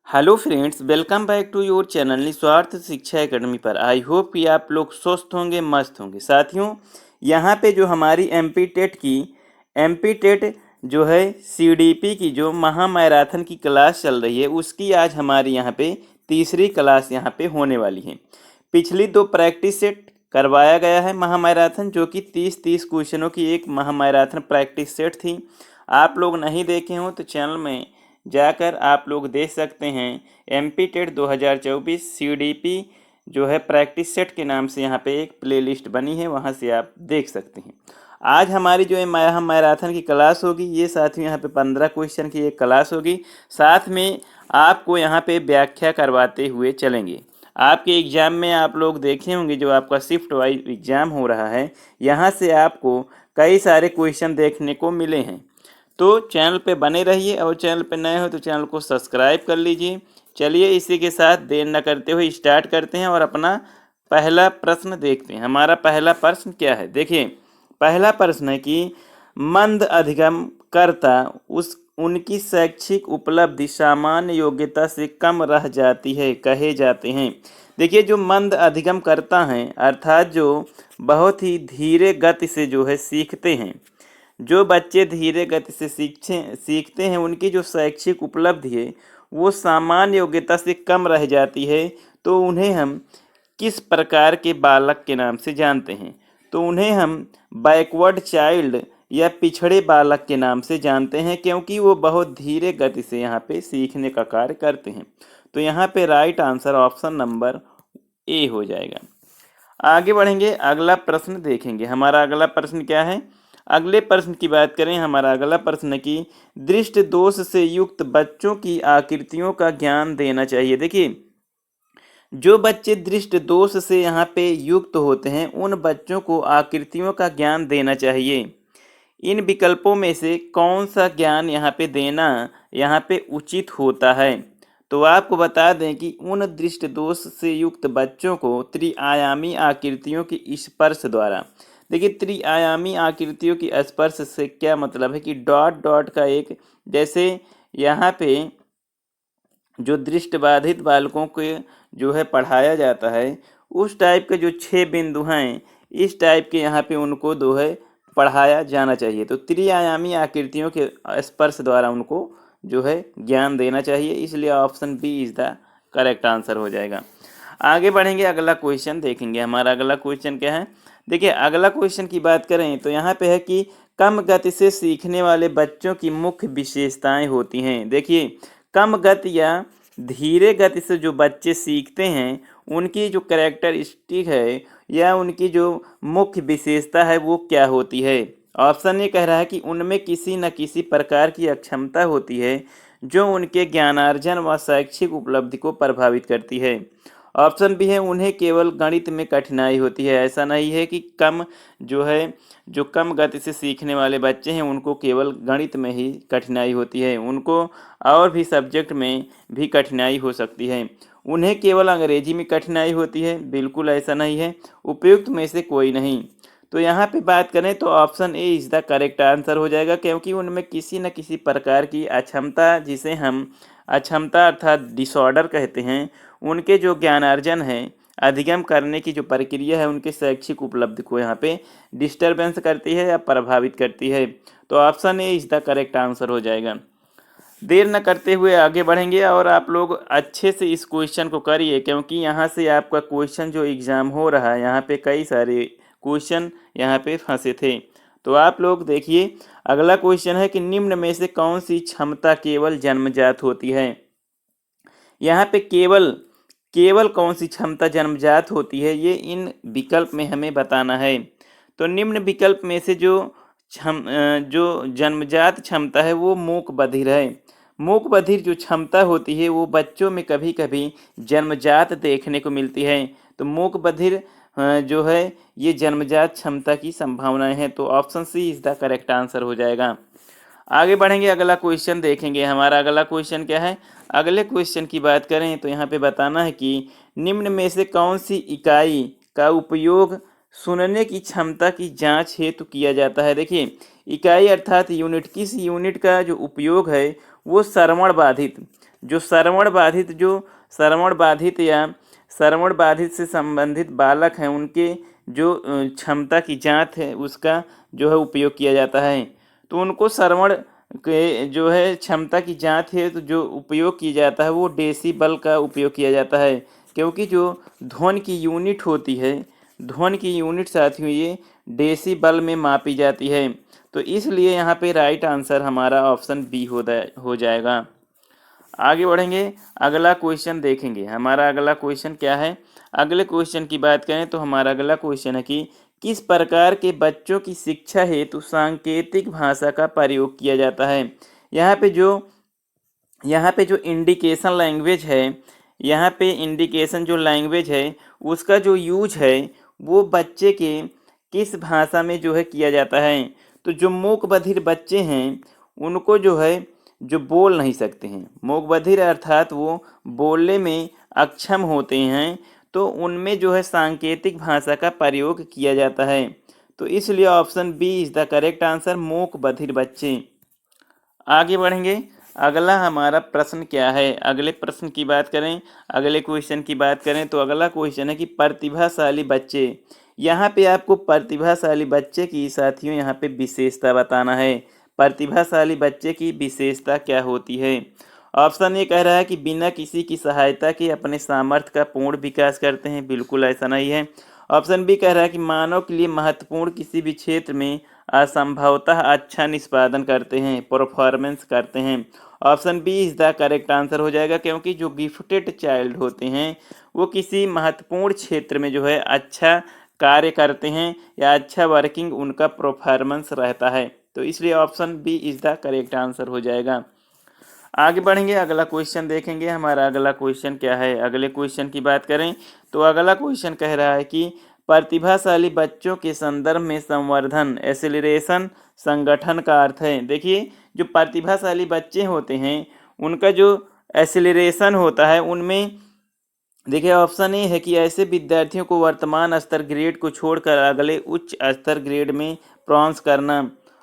Hello friends, welcome back to your channel Nishwarth Shiksha academy पर। I hope कि आप लोग स्वस्थ होंगे, मस्त होंगे। साथियों, यहाँ पे जो हमारी एमपी टेट जो है सीडीपी की जो महा मैराथन की क्लास चल रही है, उसकी आज हमारी यहाँ पे तीसरी क्लास यहाँ पे होने वाली है। पिछली दो प्रैक्टिस सेट करवाया गया है महा मैराथन, जो कि 30-30 क्वेश्चनों की एक महा मैराथन प्रैक्टिस सेट थी। आप लोग नहीं देखे हो तो चैनल में जाकर आप लोग देख सकते हैं। एमपी टेट 2024 सीडीपी जो है प्रैक्टिस सेट के नाम से यहाँ पे एक प्लेलिस्ट बनी है, वहाँ से आप देख सकते हैं। आज हमारी जो है मैराथन की क्लास होगी, ये साथ में यहाँ पे 15 क्वेश्चन की एक क्लास होगी। साथ में आपको यहाँ पे व्याख्या करवाते हुए चलेंगे। आपके एग्ज़ाम में आप लोग देखे होंगे, जो आपका शिफ्ट वाइज एग्ज़ाम हो रहा है, यहाँ से आपको कई सारे क्वेश्चन देखने को मिले हैं। तो चैनल पे बने रहिए, और चैनल पे नए हो तो चैनल को सब्सक्राइब कर लीजिए। चलिए इसी के साथ देर न करते हुए स्टार्ट करते हैं और अपना पहला प्रश्न देखते हैं। हमारा पहला प्रश्न क्या है, देखिए। पहला प्रश्न है कि मंद अधिगमकर्ता उनकी शैक्षिक उपलब्धि सामान्य योग्यता से कम रह जाती है कहे जाते हैं। देखिए, जो मंद अधिगम करता हैं, अर्थात जो बहुत ही धीरे गति से जो है सीखते हैं, जो बच्चे धीरे गति से सीखते हैं, उनकी जो शैक्षिक उपलब्धि है वो सामान्य योग्यता से कम रह जाती है। तो उन्हें हम किस प्रकार के बालक के नाम से जानते हैं? तो उन्हें हम बैकवर्ड चाइल्ड या पिछड़े बालक के नाम से जानते हैं, क्योंकि वो बहुत धीरे गति से यहाँ पे सीखने का कार्य करते हैं। तो यहाँ पे right answer option number A हो जाएगा। आगे बढ़ेंगे, अगला प्रश्न देखेंगे। हमारा अगला प्रश्न क्या है? अगले प्रश्न की बात करें, हमारा अगला प्रश्न है कि दृष्टि दोष से युक्त बच्चों की आकृतियों का ज्ञान देना चाहिए। देखिए, जो बच्चे दृष्टि दोष से यहाँ पे युक्त होते हैं, उन बच्चों को आकृतियों का ज्ञान देना चाहिए। इन विकल्पों में से कौन सा ज्ञान यहाँ पे देना यहाँ पे उचित होता है? तो आपको बता दें कि उन दृष्टि दोष से युक्त बच्चों को त्रिआयामी आकृतियों की स्पर्श द्वारा, देखिए त्रिआयामी आकृतियों की स्पर्श से क्या मतलब है कि डॉट डॉट का एक, जैसे यहाँ पे जो दृष्टिबाधित बालकों को जो है पढ़ाया जाता है, उस टाइप के जो 6 बिंदु हैं, इस टाइप के यहाँ पे उनको जो है पढ़ाया जाना चाहिए। तो त्रिआयामी आकृतियों के स्पर्श द्वारा उनको जो है ज्ञान देना चाहिए, इसलिए option B is the correct answer हो जाएगा। आगे बढ़ेंगे, अगला क्वेश्चन देखेंगे। हमारा अगला क्वेश्चन क्या है? देखिए, अगला क्वेश्चन की बात करें तो यहाँ पे है कि कम गति से सीखने वाले बच्चों की मुख्य विशेषताएं होती हैं। देखिए, कम गति या धीरे गति से जो बच्चे सीखते हैं, उनकी जो कैरेक्टरिस्टिक है या उनकी जो मुख्य विशेषता है वो क्या होती है? ऑप्शन ये कह रहा है कि उनमें किसी न किसी प्रकार की अक्षमता होती है जो उनके ज्ञानार्जन व शैक्षिक उपलब्धि को प्रभावित करती है। ऑप्शन बी है, उन्हें केवल गणित में कठिनाई होती है। ऐसा नहीं है कि जो कम गति से सीखने वाले बच्चे हैं उनको केवल गणित में ही कठिनाई होती है, उनको और भी सब्जेक्ट में भी कठिनाई हो सकती है। उन्हें केवल अंग्रेजी में कठिनाई होती है, बिल्कुल ऐसा नहीं है। उपयुक्त में से कोई नहीं। तो यहाँ पे बात करें तो option A is the correct answer हो जाएगा, क्योंकि उनमें किसी न किसी प्रकार की अक्षमता, जिसे हम अक्षमता अर्थात डिसऑर्डर कहते हैं, उनके जो ज्ञानार्जन है, अधिगम करने की जो प्रक्रिया है, उनके शैक्षिक उपलब्धि को यहाँ पे डिस्टर्बेंस करती है या प्रभावित करती है। तो option A is the correct answer हो जाएगा। देर न करते हुए आगे बढ़ेंगे, और आप लोग अच्छे से इस क्वेश्चन को करिए, क्योंकि यहाँ से आपका क्वेश्चन जो एग्ज़ाम हो रहा है, यहाँ पे कई सारे क्वेश्चन यहाँ पे फंसे थे। तो आप लोग देखिए, अगला क्वेश्चन है कि निम्न में से कौन सी क्षमता केवल जन्मजात होती है? यहाँ पे केवल कौन सी क्षमता जन्मजात होती है, ये इन विकल्प में हमें बताना है। तो निम्न विकल्प में से जो जन्मजात क्षमता है वो मूक बधिर है। मूक बधिर जो क्षमता होती है वो बच्चों में कभी कभी जन्मजात देखने को मिलती है। तो मूक बधिर जो है ये जन्मजात क्षमता की संभावनाएं हैं। तो option C is the correct answer हो जाएगा। आगे बढ़ेंगे, अगला क्वेश्चन देखेंगे। हमारा अगला क्वेश्चन क्या है? अगले क्वेश्चन की बात करें तो यहाँ पे बताना है कि निम्न में से कौन सी इकाई का उपयोग सुनने की क्षमता की जांच हेतु किया जाता है? देखिए, इकाई अर्थात यूनिट, किस यूनिट का जो उपयोग है वो श्रवण बाधित जो श्रवण बाधित या श्रवण बाधित से संबंधित बालक हैं उनके जो क्षमता की जांच है उसका जो है उपयोग किया जाता है। तो उनको श्रवण के जो है क्षमता की जांच है तो जो उपयोग किया जाता है वो डेसिबल का उपयोग किया जाता है, क्योंकि जो ध्वनि की यूनिट होती है, ध्वनि की यूनिट साथियों ये डेसिबल में मापी जाती है। तो इसलिए यहाँ पे राइट आंसर हमारा ऑप्शन बी हो जाएगा। आगे बढ़ेंगे, अगला क्वेश्चन देखेंगे। हमारा अगला क्वेश्चन क्या है? अगले क्वेश्चन की बात करें तो हमारा अगला क्वेश्चन है कि किस प्रकार के बच्चों की शिक्षा हेतु सांकेतिक भाषा का प्रयोग किया जाता है। यहाँ पे जो इंडिकेशन लैंग्वेज है, यहाँ पे इंडिकेशन जो लैंग्वेज है उसका जो यूज है वो बच्चे के किस भाषा में जो है किया जाता है। तो जो मूक बधिर बच्चे हैं उनको जो है जो बोल नहीं सकते हैं, मूक बधिर अर्थात वो बोलने में अक्षम होते हैं, तो उनमें जो है सांकेतिक भाषा का प्रयोग किया जाता है। तो इसलिए option B is the correct answer, मूक बधिर बच्चे। आगे बढ़ेंगे, अगला हमारा प्रश्न क्या है? अगले प्रश्न की बात करें, अगले क्वेश्चन की बात करें तो अगला क्वेश्चन है कि प्रतिभाशाली बच्चे। यहाँ पे आपको प्रतिभाशाली बच्चे की साथियों यहाँ पे विशेषता बताना है। प्रतिभाशाली बच्चे की विशेषता क्या होती है? ऑप्शन ए कह रहा है कि बिना किसी की सहायता के अपने सामर्थ्य का पूर्ण विकास करते हैं, बिल्कुल ऐसा नहीं है। ऑप्शन बी कह रहा है कि मानव के लिए महत्वपूर्ण किसी भी क्षेत्र में असंभवतः अच्छा निष्पादन करते हैं, परफॉर्मेंस करते हैं। Option B is the correct answer हो जाएगा, क्योंकि जो गिफ्टेड चाइल्ड होते हैं वो किसी महत्वपूर्ण क्षेत्र में जो है अच्छा कार्य करते हैं या अच्छा वर्किंग उनका परफॉर्मेंस रहता है। तो इसलिए option B is the correct answer हो जाएगा। आगे बढ़ेंगे, अगला क्वेश्चन देखेंगे। हमारा अगला क्वेश्चन क्या है? अगले क्वेश्चन की बात करें तो अगला क्वेश्चन कह रहा है कि प्रतिभाशाली बच्चों के संदर्भ में संवर्धन एसिलरेशन संगठन का अर्थ है। देखिए, जो प्रतिभाशाली बच्चे होते हैं उनका जो एसिलरेशन होता है उनमें देखिए ऑप्शन ए है कि ऐसे विद्यार्थियों को वर्तमान स्तर ग्रेड को छोड़कर अगले उच्च स्तर ग्रेड में प्रॉन्स करना।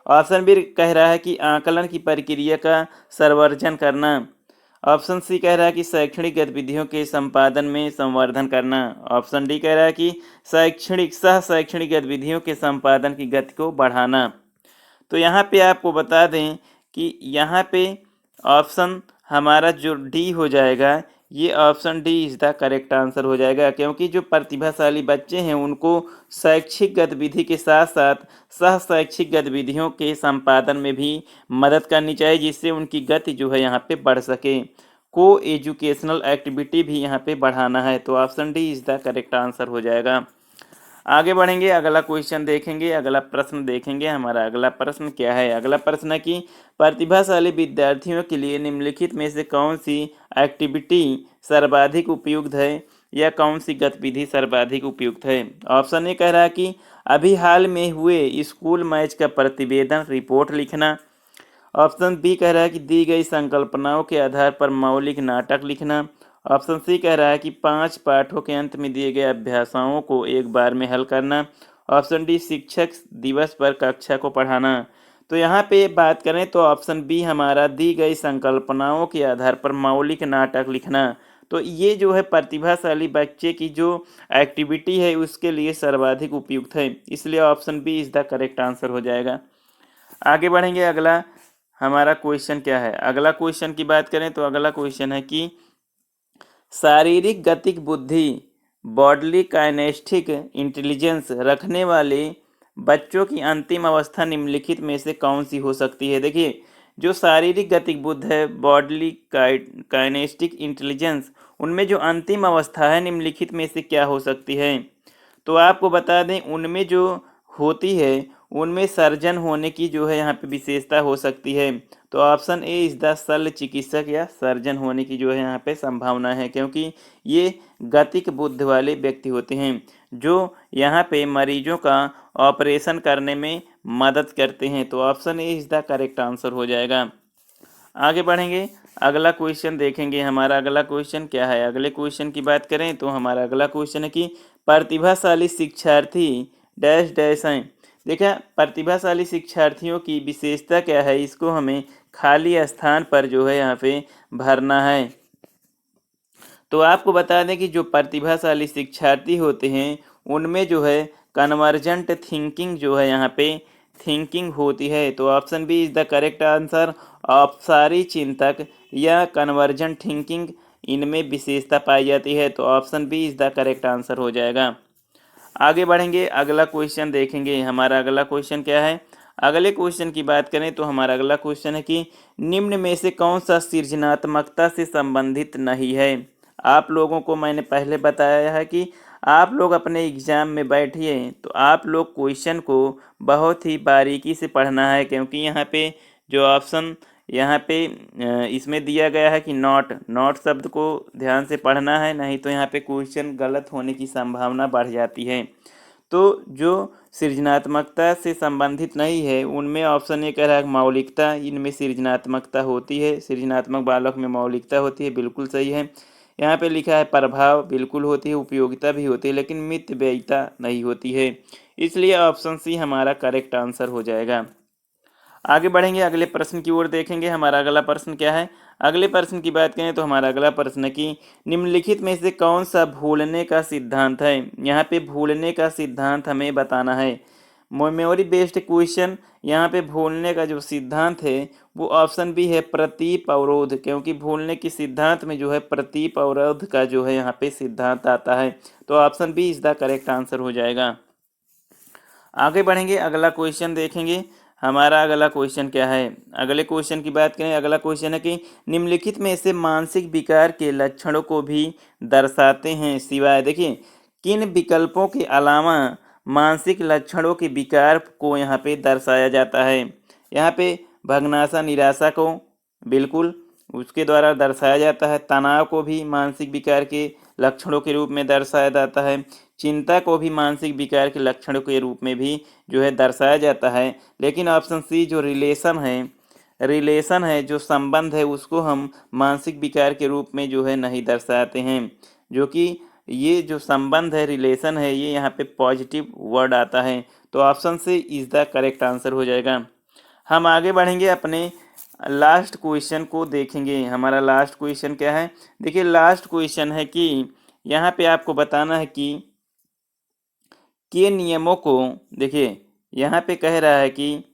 ऑप्शन बी कह रहा है कि आकलन की प्रक्रिया का सर्वर्जन करना। ऑप्शन सी कह रहा है कि शैक्षणिक गतिविधियों के संपादन में संवर्धन करना। ऑप्शन डी कह रहा है कि सह शैक्षणिक गतिविधियों के संपादन की गति को बढ़ाना। तो यहाँ पे आपको बता दें कि यहाँ पे ऑप्शन हमारा जो डी हो जाएगा, ये option D is the correct answer हो जाएगा, क्योंकि जो प्रतिभाशाली बच्चे हैं उनको शैक्षिक गतिविधि के साथ साथ सह शैक्षिक गतिविधियों के संपादन में भी मदद करनी चाहिए, जिससे उनकी गति जो है यहाँ पे बढ़ सके। को एजुकेशनल एक्टिविटी भी यहाँ पे बढ़ाना है। तो option D is the correct answer हो जाएगा। आगे बढ़ेंगे, अगला क्वेश्चन देखेंगे, अगला प्रश्न देखेंगे। हमारा अगला प्रश्न क्या है? अगला प्रश्न है कि प्रतिभाशाली विद्यार्थियों के लिए निम्नलिखित में से कौन सी एक्टिविटी सर्वाधिक उपयुक्त है या कौन सी गतिविधि सर्वाधिक उपयुक्त है। ऑप्शन ए कह रहा है कि अभी हाल में हुए स्कूल मैच का प्रतिवेदन रिपोर्ट लिखना। ऑप्शन बी कह रहा है कि दी गई संकल्पनाओं के आधार पर मौलिक नाटक लिखना। ऑप्शन सी कह रहा है कि 5 पाठों के अंत में दिए गए अभ्यासों को एक बार में हल करना। ऑप्शन डी शिक्षक दिवस पर कक्षा को पढ़ाना। तो यहाँ पे बात करें तो ऑप्शन बी हमारा दी गई संकल्पनाओं के आधार पर मौलिक नाटक लिखना। तो ये जो है प्रतिभाशाली बच्चे की जो एक्टिविटी है उसके लिए सर्वाधिक उपयुक्त है, इसलिए option B is the correct answer हो जाएगा। आगे बढ़ेंगे, अगला हमारा क्वेश्चन क्या है? अगला क्वेश्चन की बात करें तो अगला क्वेश्चन है कि शारीरिक गतिक बुद्धि बॉडली काइनेस्टिक इंटेलिजेंस रखने वाले बच्चों की अंतिम अवस्था निम्नलिखित में से कौन सी हो सकती है। देखिए, जो शारीरिक गतिक बुद्ध है, बॉडली काइनेस्टिक इंटेलिजेंस, उनमें जो अंतिम अवस्था है निम्नलिखित में से क्या हो सकती है। तो आपको बता दें उनमें जो होती है उनमें सर्जन होने की जो है यहाँ पे विशेषता हो सकती है। तो ऑप्शन ए इज द शल्य चिकित्सक या सर्जन होने की जो है यहाँ पे संभावना है, क्योंकि ये गतिक बुद्धि वाले व्यक्ति होते हैं जो यहाँ पे मरीजों का ऑपरेशन करने में मदद करते हैं। तो option A is the correct answer हो जाएगा। आगे बढ़ेंगे, अगला क्वेश्चन देखेंगे। हमारा अगला क्वेश्चन क्या है? अगले क्वेश्चन की बात करें तो हमारा अगला क्वेश्चन है कि प्रतिभाशाली शिक्षार्थी डैश डैश हैं, देखा प्रतिभाशाली शिक्षार्थियों की विशेषता क्या है, इसको हमें खाली स्थान पर जो है यहाँ पे भरना है। तो आपको बता दें कि जो प्रतिभाशाली शिक्षार्थी होते हैं उनमें जो है कन्वर्जेंट थिंकिंग जो है यहाँ पे थिंकिंग होती है। तो option B is the correct answer. अपसारी चिंतक या कन्वर्जेंट थिंकिंग इनमें विशेषता पाई जाती है। तो option B is the correct answer हो जाएगा। आगे बढ़ेंगे, अगला क्वेश्चन देखेंगे। हमारा अगला क्वेश्चन क्या है? अगले क्वेश्चन की बात करें तो हमारा अगला क्वेश्चन है कि निम्न में से कौन सा सृजनात्मकता से संबंधित नहीं है। आप लोगों को मैंने पहले बताया है कि आप लोग अपने एग्जाम में बैठिए तो आप लोग क्वेश्चन को बहुत ही बारीकी से पढ़ना है, क्योंकि यहाँ पे जो ऑप्शन यहाँ पे इसमें दिया गया है कि नॉट शब्द को ध्यान से पढ़ना है, नहीं तो यहाँ पे क्वेश्चन गलत होने की संभावना बढ़ जाती है। तो जो सृजनात्मकता से संबंधित नहीं है उनमें ऑप्शन ए कह रहा है मौलिकता, इनमें सृजनात्मकता होती है, सृजनात्मक बालक में मौलिकता होती है, बिल्कुल सही है। यहाँ पे लिखा है प्रभाव, बिल्कुल होती है, उपयोगिता भी होती है, लेकिन मितव्ययिता नहीं होती है। इसलिए ऑप्शन सी हमारा करेक्ट आंसर हो जाएगा। आगे बढ़ेंगे, अगले प्रश्न की ओर देखेंगे। हमारा अगला प्रश्न क्या है? अगले प्रश्न की बात करें तो हमारा अगला प्रश्न है कि निम्नलिखित में से कौन सा भूलने का सिद्धांत है। यहाँ पे भूलने का सिद्धांत हमें बताना है। मेमोरी बेस्ड क्वेश्चन, यहाँ पे भूलने का जो सिद्धांत है वो ऑप्शन बी है प्रतीप अवरोध, क्योंकि भूलने के सिद्धांत में जो है प्रतीप अवरोध का जो है यहाँ पे सिद्धांत आता है। तो option B is the correct answer हो जाएगा। आगे बढ़ेंगे, अगला क्वेश्चन देखेंगे। हमारा अगला क्वेश्चन क्या है? अगले क्वेश्चन की बात करें, अगला क्वेश्चन है कि निम्नलिखित में से मानसिक विकार के लक्षणों को भी दर्शाते हैं सिवाय, देखिए किन विकल्पों के अलावा मानसिक लक्षणों के विकार को यहाँ पे दर्शाया जाता है। यहाँ पे भग्नाशा निराशा को बिल्कुल उसके द्वारा दर्शाया जाता है, तनाव को भी मानसिक विकार के लक्षणों के रूप में दर्शाया जाता है, चिंता को भी मानसिक विकार के लक्षणों के रूप में भी जो है दर्शाया जाता है। लेकिन ऑप्शन सी जो रिलेशन है जो संबंध है उसको हम मानसिक विकार के रूप में जो है नहीं दर्शाते हैं, जो कि ये जो संबंध है रिलेशन है ये यहाँ पे पॉजिटिव वर्ड आता है। तो option C is the correct answer हो जाएगा। हम आगे बढ़ेंगे, अपने लास्ट क्वेश्चन को देखेंगे। हमारा लास्ट क्वेश्चन क्या है? देखिए लास्ट क्वेश्चन है कि यहाँ पे आपको बताना है कि के नियमों को, देखिए यहाँ पे कह रहा है कि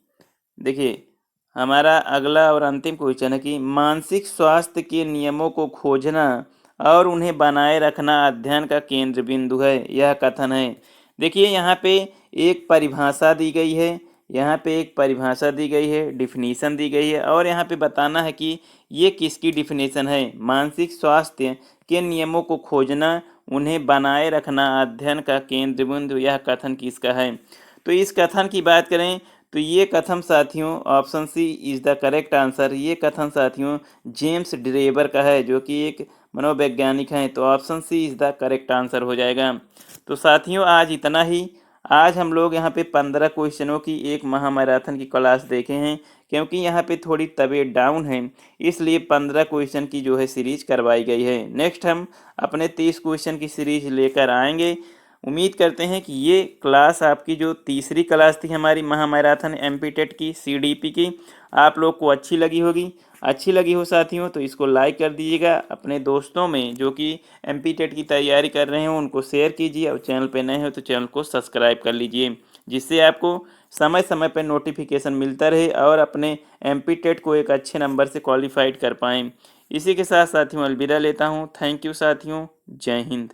देखिए हमारा अगला और अंतिम क्वेश्चन है कि मानसिक स्वास्थ्य के नियमों को खोजना और उन्हें बनाए रखना अध्ययन का केंद्र बिंदु है, यह कथन है। देखिए यहाँ पे एक परिभाषा दी गई है, यहाँ पे एक परिभाषा दी गई है, डिफिनीशन दी गई है, और यहाँ पे बताना है कि ये किसकी डिफिनीशन है। मानसिक स्वास्थ्य के नियमों को खोजना, उन्हें बनाए रखना अध्ययन का केंद्र बिंदु, यह कथन किसका है। तो इस कथन की बात करें तो ये कथन साथियों option C is the correct answer. ये कथन साथियों जेम्स ड्रेबर का है, जो कि एक मनोवैज्ञानिक हैं। तो option C is the correct answer हो जाएगा। तो साथियों आज इतना ही। आज हम लोग यहाँ पे 15 क्वेश्चनों की एक महामैराथन की क्लास देखे हैं, क्योंकि यहाँ पे थोड़ी तबीयत डाउन है इसलिए 15 क्वेश्चन की जो है सीरीज करवाई गई है। नेक्स्ट हम अपने 30 क्वेश्चन की सीरीज लेकर आएंगे। उम्मीद करते हैं कि ये क्लास आपकी जो तीसरी क्लास थी हमारी महामैराथन एमपी टेट की सीडीपी की, आप लोग को अच्छी लगी होगी। अच्छी लगी हो साथियों तो इसको लाइक कर दीजिएगा, अपने दोस्तों में जो कि एमपी टेट की तैयारी कर रहे हैं उनको शेयर कीजिए, और चैनल पे नए हो तो चैनल को सब्सक्राइब कर लीजिए, जिससे आपको समय समय पर नोटिफिकेशन मिलता रहे और अपने एमपी टेट को एक अच्छे नंबर से क्वालिफाइड कर पाएँ। इसी के साथ साथियों अलविदा लेता हूँ। थैंक यू साथियों, जय हिंद।